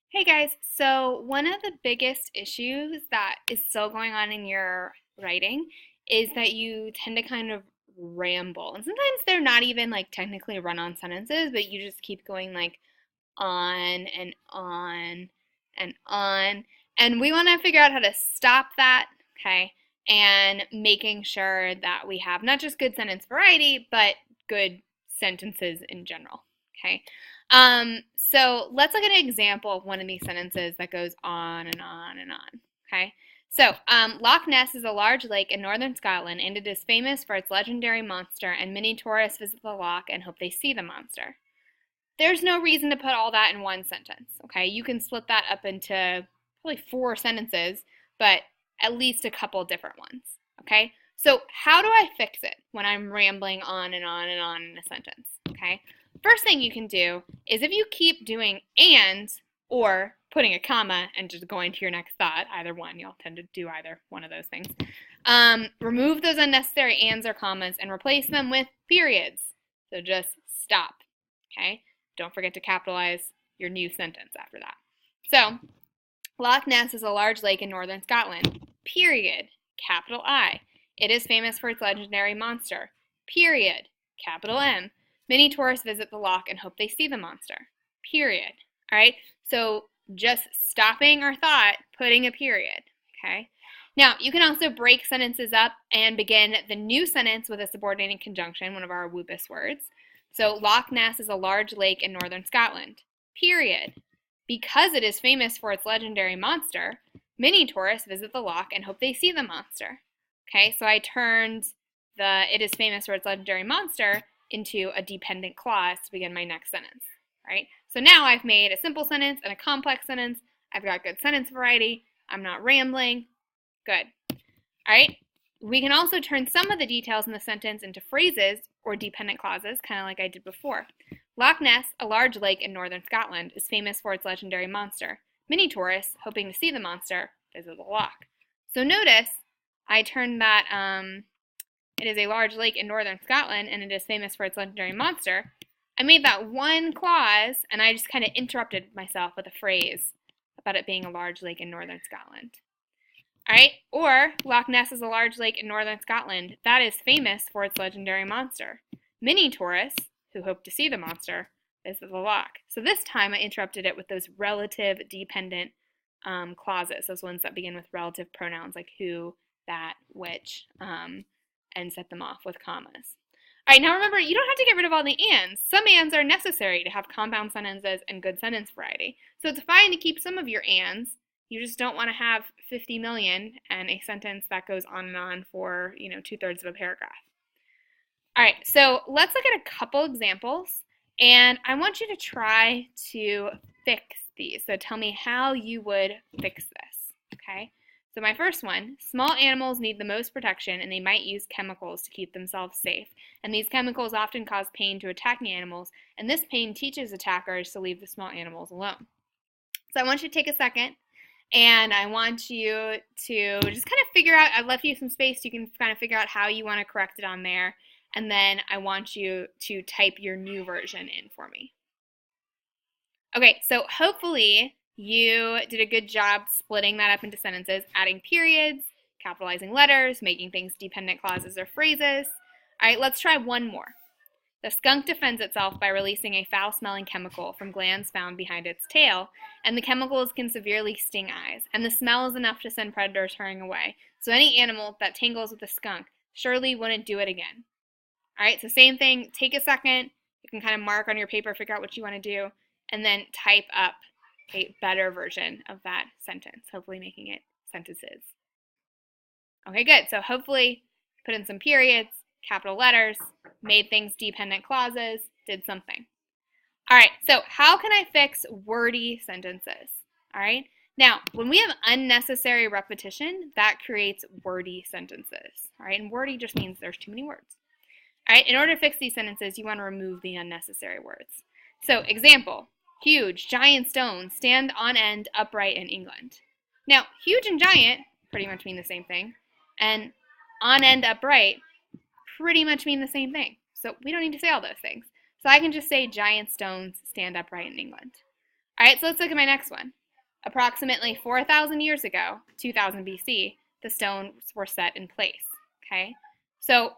Hey guys, so one of the biggest issues that is still going on in your writing is that you tend to kind of ramble. And sometimes they're not even like technically run-on sentences, but you just keep going like on and on and on. And we want to figure out how to stop that, okay? And making sure that we have not just good sentence variety, but good sentences in general, okay? So let's look at an example of one of these sentences that goes on and on and on, okay? So, Loch Ness is a large lake in northern Scotland, and it is famous for its legendary monster, and many tourists visit the loch and hope they see the monster. There's no reason to put all that in one sentence, okay? You can split that up into probably 4 sentences, but at least a couple different ones, okay? So how do I fix it when I'm rambling on and on and on in a sentence, okay? First thing you can do is if you keep doing and or putting a comma and just going to your next thought, either one, you'll tend to do either one of those things, remove those unnecessary ands or commas and replace them with periods. So just stop, okay? Don't forget to capitalize your new sentence after that. So, Loch Ness is a large lake in northern Scotland. Period. Capital I. It is famous for its legendary monster. Period. Capital M. Many tourists visit the loch and hope they see the monster. Period. All right? So, just stopping our thought, putting a period. Okay? Now, you can also break sentences up and begin the new sentence with a subordinating conjunction, one of our whoopus words. So, Loch Ness is a large lake in northern Scotland. Period. Because it is famous for its legendary monster, many tourists visit the loch and hope they see the monster. Okay, so I turned the it is famous for its legendary monster into a dependent clause to begin my next sentence. Right? So now I've made a simple sentence and a complex sentence. I've got good sentence variety. I'm not rambling. Good. All right? We can also turn some of the details in the sentence into phrases or dependent clauses, kind of like I did before. Loch Ness, a large lake in northern Scotland, is famous for its legendary monster. Many tourists, hoping to see the monster, visit the loch. So notice I turned that it is a large lake in northern Scotland and it is famous for its legendary monster. I made that one clause and I just kind of interrupted myself with a phrase about it being a large lake in northern Scotland. All right, or Loch Ness is a large lake in northern Scotland that is famous for its legendary monster. Many tourists who hope to see the monster visit the loch. So this time I interrupted it with those relative dependent clauses, those ones that begin with relative pronouns like who, that, which, and set them off with commas. All right, now remember, you don't have to get rid of all the ands. Some ands are necessary to have compound sentences and good sentence variety. So it's fine to keep some of your ands. You just don't want to have 50 million and a sentence that goes on and on for, 2/3 of a paragraph. All right, so let's look at a couple examples, and I want you to try to fix these. So tell me how you would fix this, okay? So my first one, small animals need the most protection, and they might use chemicals to keep themselves safe. And these chemicals often cause pain to attacking animals, and this pain teaches attackers to leave the small animals alone. So I want you to take a second, and I want you to just kind of figure out, I've left you some space so you can kind of figure out how you want to correct it on there. And then I want you to type your new version in for me. Okay, so hopefully you did a good job splitting that up into sentences, adding periods, capitalizing letters, making things dependent clauses or phrases. All right, let's try one more. The skunk defends itself by releasing a foul-smelling chemical from glands found behind its tail, and the chemicals can severely sting eyes, and the smell is enough to send predators hurrying away. So any animal that tangles with a skunk surely wouldn't do it again. All right, so same thing, take a second, you can kind of mark on your paper, figure out what you want to do, and then type up a better version of that sentence, hopefully making it sentences. Okay, good, so hopefully put in some periods, capital letters, made things dependent clauses, did something. All right, so how can I fix wordy sentences? All right, now when we have unnecessary repetition, that creates wordy sentences. All right, and wordy just means there's too many words. All right, in order to fix these sentences, you want to remove the unnecessary words. So, example, huge, giant stones stand on end upright in England. Now, huge and giant pretty much mean the same thing, and on end upright pretty much mean the same thing. So we don't need to say all those things. So I can just say giant stones stand upright in England. All right, so let's look at my next one. Approximately 4,000 years ago, 2000 BC, the stones were set in place. Okay, so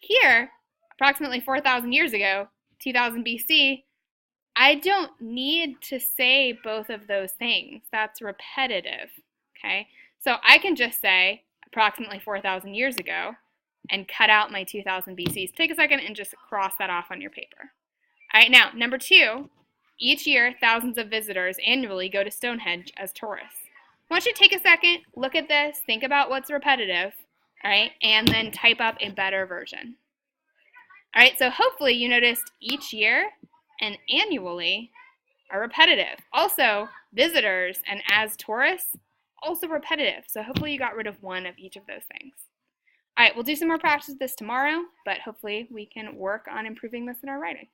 here, approximately 4,000 years ago, 2000 BC, I don't need to say both of those things. That's repetitive. Okay, so I can just say approximately 4,000 years ago and cut out my 2000 BCs. Take a second and just cross that off on your paper. All right, now, number 2, each year, thousands of visitors annually go to Stonehenge as tourists. I want you to take a second, look at this, think about what's repetitive, all right, and then type up a better version. All right, so hopefully you noticed each year and annually are repetitive. Also, visitors and as tourists, also repetitive. So hopefully you got rid of one of each of those things. All right, we'll do some more practice of this tomorrow, but hopefully we can work on improving this in our writing.